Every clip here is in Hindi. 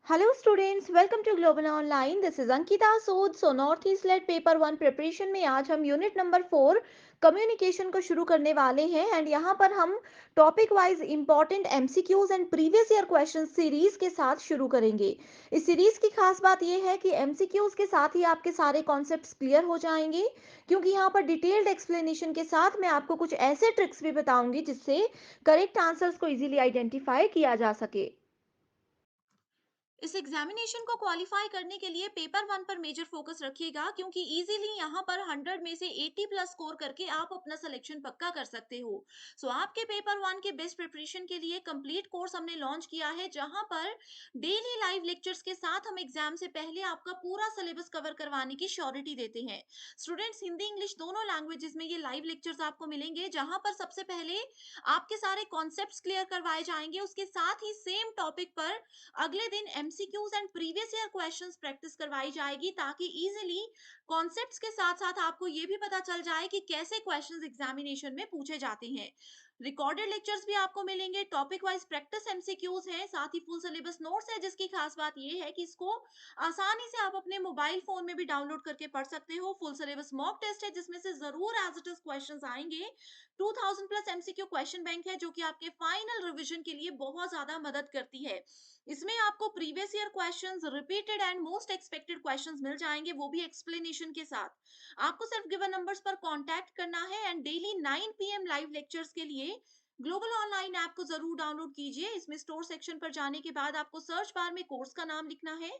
Hello students, welcome to Global Online. This is Ankita Sood. So North East SLET paper one preparation में आज हम यूनिट नंबर 4 कम्युनिकेशन को शुरू करने वाले हैं एंड यहाँ पर हम topic wise important MCQs and previous year question series के साथ शुरू करेंगे। इस सीरीज की खास बात यह है कि एमसीक्यूज के साथ ही आपके सारे कॉन्सेप्ट्स क्लियर हो जाएंगे, क्योंकि यहाँ पर डिटेल्ड एक्सप्लेनेशन के साथ मैं आपको कुछ ऐसे ट्रिक्स भी बताऊंगी जिससे करेक्ट आंसर्स को इजीली आइडेंटिफाई किया जा सके। इस एग्जामिनेशन को क्वालिफाई करने के लिए पेपर वन पर मेजर फोकस रखिएगा, क्योंकि इजीली यहाँ पर 100 में से 80 प्लस स्कोर करके आप अपना सिलेक्शन पक्का कर सकते हो। सो आपके पेपर वन के बेस्ट प्रिपरेशन के लिए कंप्लीट कोर्स हमने लॉन्च किया है, जहाँ पर डेली लाइव लेक्चर्स के साथ हम एग्जाम से पहले आपका पूरा सिलेबस कवर करवाने की श्योरिटी देते हैं। स्टूडेंट्स, हिंदी इंग्लिश दोनों लैंग्वेजेस में ये लाइव लेक्चर्स आपको मिलेंगे, जहाँ पर सबसे पहले आपके सारे कॉन्सेप्ट्स क्लियर करवाए जाएंगे। उसके साथ ही सेम टॉपिक पर अगले दिन MCQs and previous year questions practice करवाई जाएगी, ताकि इजीली कॉन्सेप्ट्स के साथ साथ आपको ये भी पता चल जाए कि कैसे क्वेश्चंस एग्जामिनेशन में पूछे जाते हैं। रिकॉर्डेड लेक्चर्स भी आपको मिलेंगे, टॉपिक वाइज प्रैक्टिस एमसीक्यूज हैं, साथ ही फुल सिलेबस नोट्स है, जिसकी खास बात ये है कि इसको आसानी से आप अपने मोबाइल फोन में भी डाउनलोड करके पढ़ सकते हो। फुल सिलेबस मॉक टेस्ट है, जिसमें से जरूर एज इट इज क्वेश्चंस आएंगे। 2000 प्लस एमसीक्यू क्वेश्चन बैंक है, जो कि आपके फाइनल रिवीजन के लिए बहुत ज्यादा मदद करती है। इसमें आपको previous year questions, repeated and most expected questions मिल जाएंगे, वो भी एक्सप्लेनेशन के साथ। आपको सिर्फ गिवन नंबर्स पर कांटेक्ट करना है and daily 9 PM live lectures के लिए ग्लोबल ऑनलाइन ऐप को जरूर डाउनलोड कीजिए। इसमें स्टोर सेक्शन पर जाने के बाद आपको सर्च बार में कोर्स का नाम लिखना है।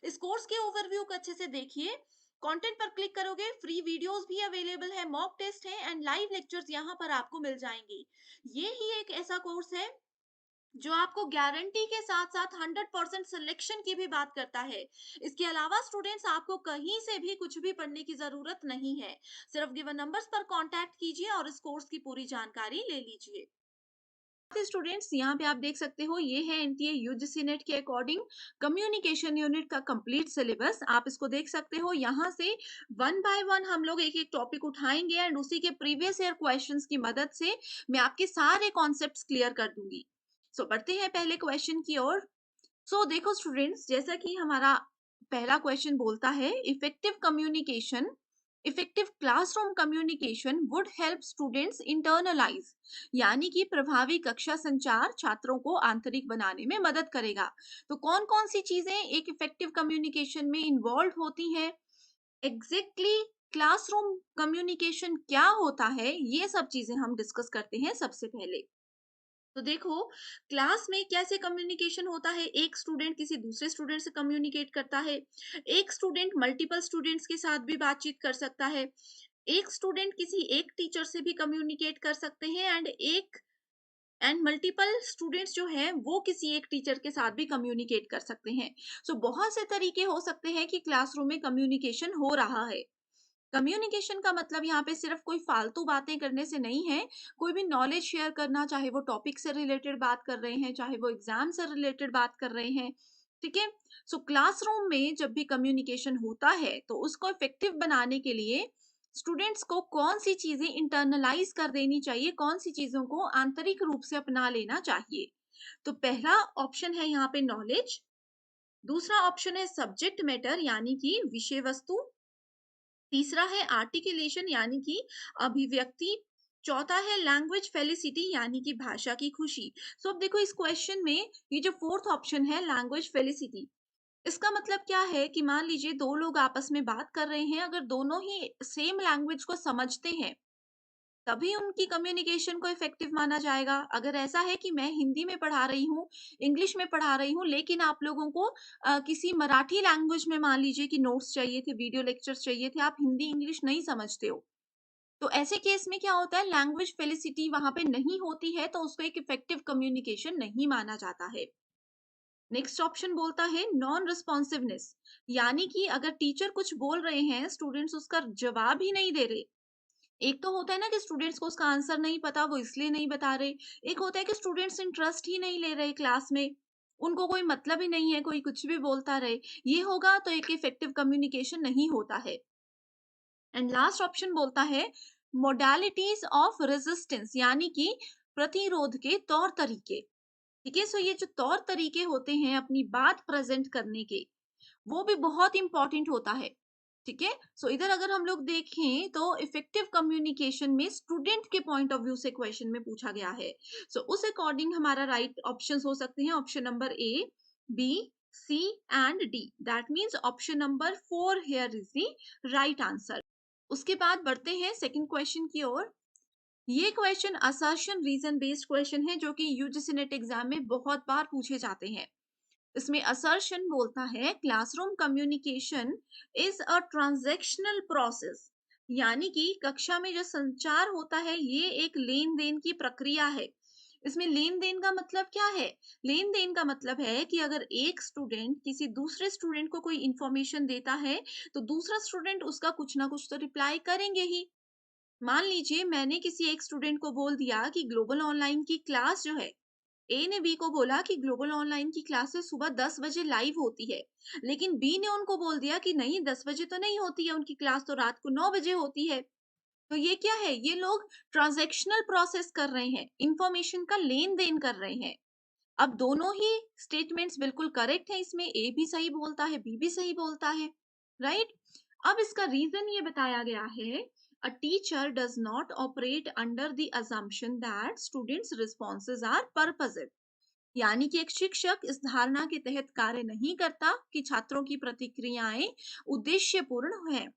इस कोर्स के ओवरव्यू को अच्छे से देखिए। कंटेंट पर क्लिक करोगे, फ्री वीडियोस भी अवेलेबल है, मॉक टेस्ट है एंड लाइव लेक्चर्स यहाँ पर आपको मिल जाएंगे। ये ही एक ऐसा कोर्स है जो आपको गारंटी के साथ साथ 100% सिलेक्शन की भी बात करता है। इसके अलावा स्टूडेंट्स, आपको कहीं से भी कुछ भी पढ़ने की जरूरत नहीं है। सिर्फ गिवन नंबर्स पर कांटेक्ट कीजिए और इस कोर्स की पूरी जानकारी ले लीजिए। स्टूडेंट्स, यहाँ पे आप देख सकते हो, ये है एनटीए यूजीसी नेट के अकॉर्डिंग कम्युनिकेशन यूनिट का कंप्लीट सिलेबस। आप इसको देख सकते हो। यहाँ से वन बाय वन हम लोग एक एक टॉपिक उठाएंगे एंड उसी के प्रीवियस ईयर क्वेश्चंस की मदद से मैं आपके सारे कॉन्सेप्ट्स क्लियर कर दूंगी। सो बढ़ते हैं पहले क्वेश्चन की ओर। सो देखो स्टूडेंट्स, जैसा कि हमारा पहला क्वेश्चन बोलता है, effective classroom communication would help students internalise, यानी कि प्रभावी कक्षा संचार छात्रों को आंतरिक बनाने में मदद करेगा। तो कौन कौन सी चीजें एक इफेक्टिव कम्युनिकेशन में इन्वॉल्व होती हैं, एग्जैक्टली क्लासरूम कम्युनिकेशन क्या होता है, ये सब चीजें हम डिस्कस करते हैं सबसे पहले। तो देखो, क्लास में कैसे कम्युनिकेशन होता है। एक स्टूडेंट किसी दूसरे स्टूडेंट से कम्युनिकेट करता है। एक स्टूडेंट मल्टीपल स्टूडेंट्स के साथ भी बातचीत कर सकता है। एक स्टूडेंट किसी एक टीचर से भी कम्युनिकेट कर सकते हैं एंड मल्टीपल स्टूडेंट्स जो हैं वो किसी एक टीचर के साथ भी कम्युनिकेट कर सकते हैं। सो बहुत से तरीके हो सकते हैं कि क्लासरूम में कम्युनिकेशन हो रहा है। कम्युनिकेशन का मतलब यहाँ पे सिर्फ कोई फालतू बातें करने से नहीं है। कोई भी नॉलेज शेयर करना, चाहे वो टॉपिक से रिलेटेड बात कर रहे हैं, चाहे वो एग्जाम से रिलेटेड बात कर रहे हैं। ठीक है। सो क्लासरूम में जब भी कम्युनिकेशन होता है तो उसको इफेक्टिव बनाने के लिए स्टूडेंट्स को कौन सी चीजें इंटरनलाइज कर देनी चाहिए, कौन सी चीजों को आंतरिक रूप से अपना लेना चाहिए। तो पहला ऑप्शन है यहाँ पे नॉलेज। दूसरा ऑप्शन है सब्जेक्ट मैटर, यानी कि विषय वस्तु। तीसरा है आर्टिकुलेशन, यानी कि अभिव्यक्ति। चौथा है लैंग्वेज फेलिसिटी, यानी कि भाषा की खुशी। सो अब देखो, इस क्वेश्चन में ये जो फोर्थ ऑप्शन है लैंग्वेज फेलिसिटी, इसका मतलब क्या है कि मान लीजिए दो लोग आपस में बात कर रहे हैं, अगर दोनों ही सेम लैंग्वेज को समझते हैं तभी उनकी कम्युनिकेशन को इफेक्टिव माना जाएगा। अगर ऐसा है कि मैं हिंदी में पढ़ा रही हूँ, इंग्लिश में पढ़ा रही हूँ, लेकिन आप लोगों को किसी मराठी लैंग्वेज में मान लीजिए कि नोट्स चाहिए थे, वीडियो लेक्चर्स चाहिए थे, आप हिंदी इंग्लिश नहीं समझते हो, तो ऐसे केस में क्या होता है, लैंग्वेज फेलिसिटी वहां पे नहीं होती है, तो उसको एक इफेक्टिव कम्युनिकेशन नहीं माना जाता है। नेक्स्ट ऑप्शन बोलता है नॉन रिस्पॉन्सिवनेस, यानी कि अगर टीचर कुछ बोल रहे हैं, स्टूडेंट्स उसका जवाब ही नहीं दे रहे। एक तो होता है ना कि स्टूडेंट्स को उसका आंसर नहीं पता, वो इसलिए नहीं बता रहे। एक होता है कि स्टूडेंट्स इंटरेस्ट ही नहीं ले रहे क्लास में, उनको कोई मतलब ही नहीं है, कोई कुछ भी बोलता रहे। ये होगा तो एक इफेक्टिव कम्युनिकेशन नहीं होता है। एंड लास्ट ऑप्शन बोलता है मोडालिटीज ऑफ रेजिस्टेंस, यानी कि प्रतिरोध के तौर तरीके। ठीक है। सो ये जो तौर तरीके होते हैं अपनी बात प्रेजेंट करने के, वो भी बहुत इंपॉर्टेंट होता है। ठीक है। सो इधर अगर हम लोग देखें तो इफेक्टिव कम्युनिकेशन में स्टूडेंट के पॉइंट ऑफ व्यू से क्वेश्चन में पूछा गया है। सो उस अकॉर्डिंग हमारा राइट ऑप्शंस हो सकते हैं option number A, B, C and D. That means option number 4 here is the right answer. उसके बाद बढ़ते हैं सेकंड क्वेश्चन की ओर। ये question assertion reason based question है जो कि यूजीसी नेट एग्जाम में बहुत बार पूछे जाते हैं। इसमें असर्शन बोलता है classroom communication is a transactional process, यानी कि कक्षा में जो संचार होता है ये एक लेन देन की प्रक्रिया है। इसमें लेन देन का मतलब क्या है? लेन देन का मतलब है कि अगर एक स्टूडेंट किसी दूसरे स्टूडेंट को कोई इंफॉर्मेशन देता है तो दूसरा स्टूडेंट उसका कुछ ना कुछ तो रिप्लाई करेंगे ही। मान लीजिए मैंने किसी एक स्टूडेंट को बोल दिया कि ग्लोबल ऑनलाइन की क्लास जो है, ए ने बी को बोला कि ग्लोबल ऑनलाइन की क्लासेस सुबह 10 बजे लाइव होती है, लेकिन बी ने उनको बोल दिया कि नहीं 10 बजे तो नहीं होती है, उनकी क्लास तो रात को 9 बजे होती है। तो ये क्या है? ये लोग ट्रांजैक्शनल प्रोसेस कर रहे हैं, इंफॉर्मेशन का लेन देन कर रहे हैं। अब दोनों ही स्टेटमेंट्स बिल्कुल करेक्ट है, इसमें ए भी सही बोलता है, बी भी सही बोलता है, राइट। अब इसका रीजन ये बताया गया है, a teacher does not operate under the assumption that students responses are purposive, यानी कि एक शिक्षक इस धारणा के तहत कार्य नहीं करता कि छात्रों की प्रतिक्रियाएं उद्देश्यपूर्ण है।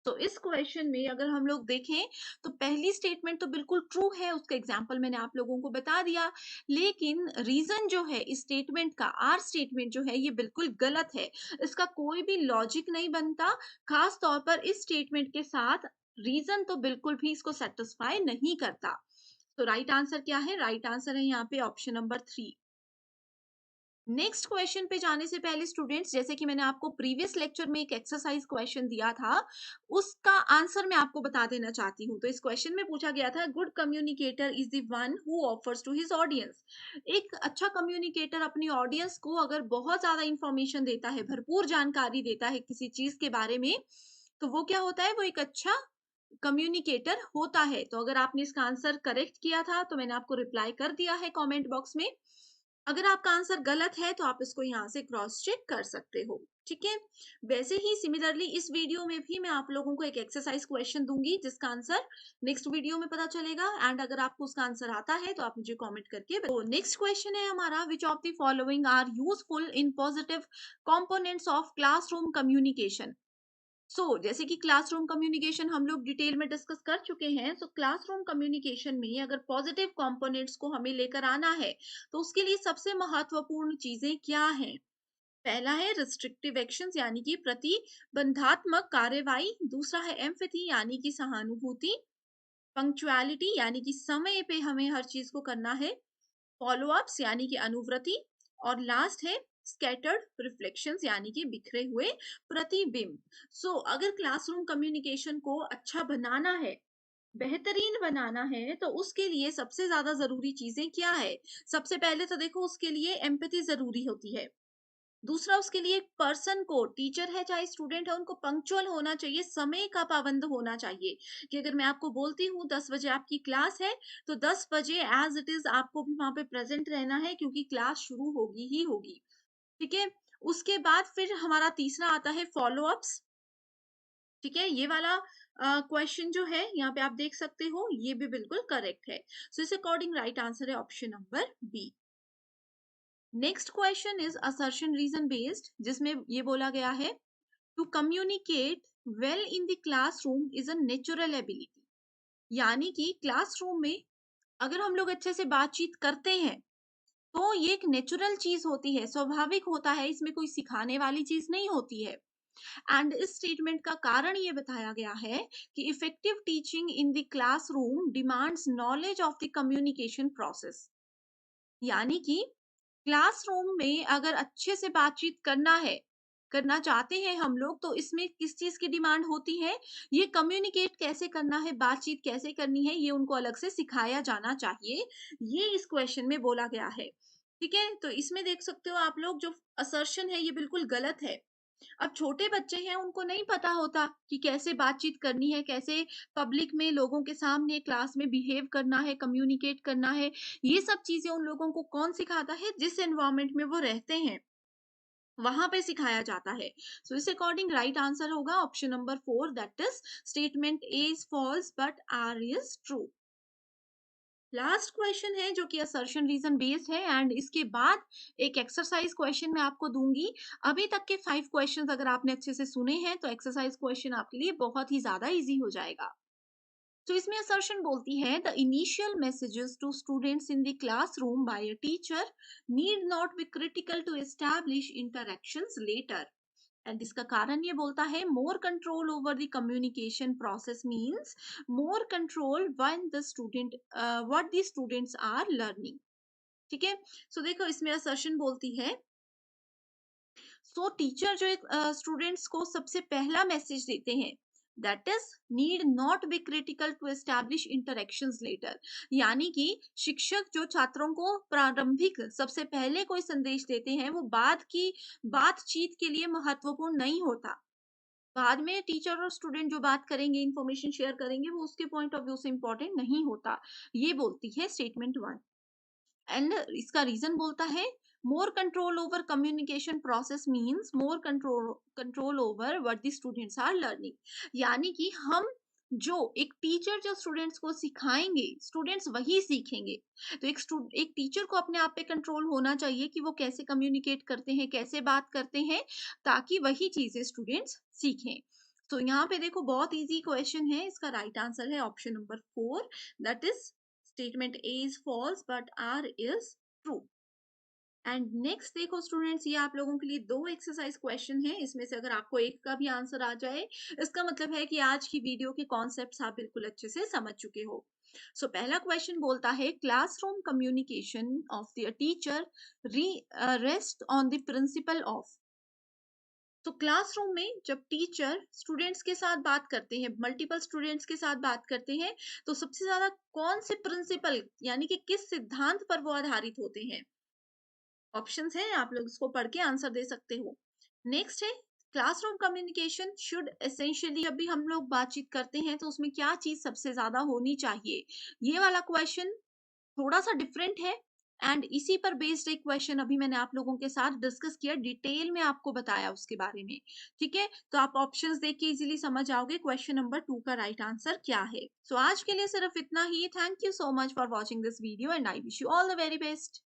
तो इस क्वेश्चन में अगर हम लोग देखें तो पहली स्टेटमेंट तो बिल्कुल ट्रू है, उसका एग्जाम्पल मैंने आप लोगों को बता दिया, लेकिन रीजन जो है इस स्टेटमेंट का, आर स्टेटमेंट जो है ये बिल्कुल गलत है। इसका कोई भी लॉजिक नहीं बनता, खास तौर पर इस स्टेटमेंट के साथ रीजन तो बिल्कुल भी इसको सेटिस्फाई नहीं करता। तो राइट आंसर क्या है? राइट आंसर है यहाँ पे ऑप्शन नंबर 3। नेक्स्ट क्वेश्चन पे जाने से पहले स्टूडेंट्स, जैसे कि मैंने आपको प्रीवियस लेक्चर में एक एक्सरसाइज क्वेश्चन दिया था, उसका आंसर मैं आपको बता देना चाहती हूँ। तो इस क्वेश्चन में पूछा गया था, good communicator is the one who offers to his audience. एक अच्छा कम्युनिकेटर अपनी ऑडियंस को अगर बहुत ज्यादा इंफॉर्मेशन देता है, भरपूर जानकारी देता है किसी चीज के बारे में, तो वो क्या होता है? वो एक अच्छा कम्युनिकेटर होता है। तो अगर आपने इसका आंसर करेक्ट किया था तो मैंने आपको रिप्लाई कर दिया है कमेंट बॉक्स में। अगर आपका आंसर गलत है तो आप इसको यहाँ से क्रॉस चेक कर सकते हो। ठीक है। वैसे ही सिमिलरली इस वीडियो में भी मैं आप लोगों को एक एक्सरसाइज क्वेश्चन दूंगी जिसका आंसर नेक्स्ट वीडियो में पता चलेगा, एंड अगर आपको उसका आंसर आता है तो आप मुझे कमेंट करके तो नेक्स्ट क्वेश्चन है हमारा, which of the following are useful in positive components of classroom communication. जैसे कि क्लासरूम कम्युनिकेशन हम लोग डिटेल में डिस्कस कर चुके हैं। क्लासरूम कम्युनिकेशन में अगर पॉजिटिव कंपोनेंट्स को हमें लेकर आना है तो उसके लिए सबसे महत्वपूर्ण चीजें क्या हैं? पहला है रिस्ट्रिक्टिव एक्शंस यानी कि प्रतिबंधात्मक कार्यवाही, दूसरा है एम्पैथी यानी कि सहानुभूति, पंक्चुअलिटी यानी कि समय पे हमें हर चीज को करना है, फॉलो अप्स यानी कि अनुव्रति, और लास्ट है स्कैटर्ड रिफ्लेक्शंस यानी कि बिखरे हुए प्रतिबिंब। अगर क्लासरूम कम्युनिकेशन को अच्छा बनाना है, बेहतरीन बनाना है, तो उसके लिए सबसे ज्यादा जरूरी चीजें क्या है? सबसे पहले तो देखो उसके लिए एम्पैथी जरूरी होती है। दूसरा उसके लिए पर्सन को, टीचर है चाहे स्टूडेंट है, उनको पंक्चुअल होना चाहिए, समय का पाबंद होना चाहिए। कि अगर मैं आपको बोलती हूँ 10 बजे आपकी क्लास है तो 10 बजे एज इट इज आपको भी वहां पे प्रेजेंट रहना है क्योंकि क्लास शुरू होगी ही होगी। ठीक है। उसके बाद फिर हमारा तीसरा आता है फॉलो अप्स। ठीक है। ये वाला क्वेश्चन जो है यहाँ पे आप देख सकते हो ये भी बिल्कुल करेक्ट है। इस अकॉर्डिंग राइट आंसर है option number B. Next question is assertion reason based, जिसमें ये बोला गया है, to communicate well in the classroom is a natural ability, यानी कि क्लासरूम में अगर हम लोग अच्छे से बातचीत करते हैं तो ये एक नेचुरल चीज होती है, स्वाभाविक होता है, इसमें कोई सिखाने वाली चीज नहीं होती है। एंड इस स्टेटमेंट का कारण ये बताया गया है कि effective teaching in the classroom demands knowledge of the communication process, यानी कि क्लासरूम में अगर अच्छे से बातचीत करना है, करना चाहते हैं हम लोग, तो इसमें किस चीज की डिमांड होती है? ये कम्युनिकेट कैसे करना है, बातचीत कैसे करनी है, ये उनको अलग से सिखाया जाना चाहिए। ये इस क्वेश्चन में बोला गया है। ठीक है। तो इसमें देख सकते हो आप लोग जो असर्शन है ये बिल्कुल गलत है। अब छोटे बच्चे हैं, उनको नहीं पता होता कि कैसे बातचीत करनी है, कैसे पब्लिक में लोगों के सामने क्लास में बिहेव करना है, कम्युनिकेट करना है। ये सब चीज़ें उन लोगों को कौन सिखाता है? जिस एनवायरनमेंट में वो रहते हैं, वहाँ पे सिखाया जाता है। सो इस अकॉर्डिंग राइट आंसर होगा option number 4, that is statement A is false but R is true. Last question है जो कि असर्शन रीजन बेस्ड है एंड इसके बाद एक एक्सरसाइज क्वेश्चन मैं आपको दूंगी। अभी तक के 5 क्वेश्चंस अगर आपने अच्छे से सुने हैं तो एक्सरसाइज क्वेश्चन आपके लिए बहुत ही ज्यादा इजी हो जाएगा। तो इसमें असर्शन बोलती है the initial messages to students in the classroom by a teacher need not be critical to establish interactions later. And इसका कारण ये बोलता है more control over the communication process means more control when the student what the students are learning. ठीक है। सो देखो इसमें असर्शन बोलती है, सो टीचर जो एक स्टूडेंट्स को सबसे पहला मैसेज देते हैं that is need not be critical to establish interactions later. यानी कि शिक्षक जो छात्रों को प्रारंभिक सबसे पहले कोई संदेश देते हैं वो बाद की बातचीत के लिए महत्वपूर्ण नहीं होता। बाद में टीचर और स्टूडेंट जो बात करेंगे, इंफॉर्मेशन शेयर करेंगे, वो उसके पॉइंट ऑफ व्यू से इंपॉर्टेंट नहीं होता। ये बोलती है स्टेटमेंट 1। एंड इसका रीजन बोलता है more control over communication process means more control control over what the students are learning. यानी कि हम जो एक टीचर जो स्टूडेंट्स को सिखाएंगे, स्टूडेंट्स वही सीखेंगे। तो एक टीचर को अपने आप पे कंट्रोल होना चाहिए कि वो कैसे कम्युनिकेट करते हैं, कैसे बात करते हैं, ताकि वही चीजें स्टूडेंट्स सीखें। तो यहाँ पे देखो बहुत इजी क्वेश्चन है, इसका राइट आंसर है option number 4, that is statement A is false but R is true. And next देखो स्टूडेंट्स, ये आप लोगों के लिए दो एक्सरसाइज क्वेश्चन है, इसमें से अगर आपको एक का भी आंसर आ जाए इसका मतलब है कि आज की वीडियो के कॉन्सेप्ट्स आप बिल्कुल अच्छे से समझ चुके हो। सो पहला क्वेश्चन बोलता है classroom communication of the teacher rest on the principle of. तो क्लासरूम में जब टीचर स्टूडेंट्स के साथ बात करते हैं, मल्टीपल स्टूडेंट्स के साथ बात करते हैं, तो सबसे ज्यादा कौन से प्रिंसिपल यानी कि किस सिद्धांत पर वो आधारित होते हैं? ऑप्शंस हैं, आप लोग इसको पढ़ के आंसर दे सकते हो। नेक्स्ट है क्लासरूम कम्युनिकेशन शुड एसेंशियली, जब भी हम लोग बातचीत करते हैं तो उसमें क्या चीज सबसे ज्यादा होनी चाहिए? ये वाला क्वेश्चन थोड़ा सा डिफरेंट है एंड इसी पर बेस्ड एक क्वेश्चन अभी मैंने आप लोगों के साथ डिस्कस किया, डिटेल में आपको बताया उसके बारे में। ठीक है, तो आप ऑप्शंस देख के इजीली समझ आओगे क्वेश्चन नंबर 2 का राइट आंसर क्या है। सो आज के लिए सिर्फ इतना ही। Thank you so much for watching this video and I wish you all the very best.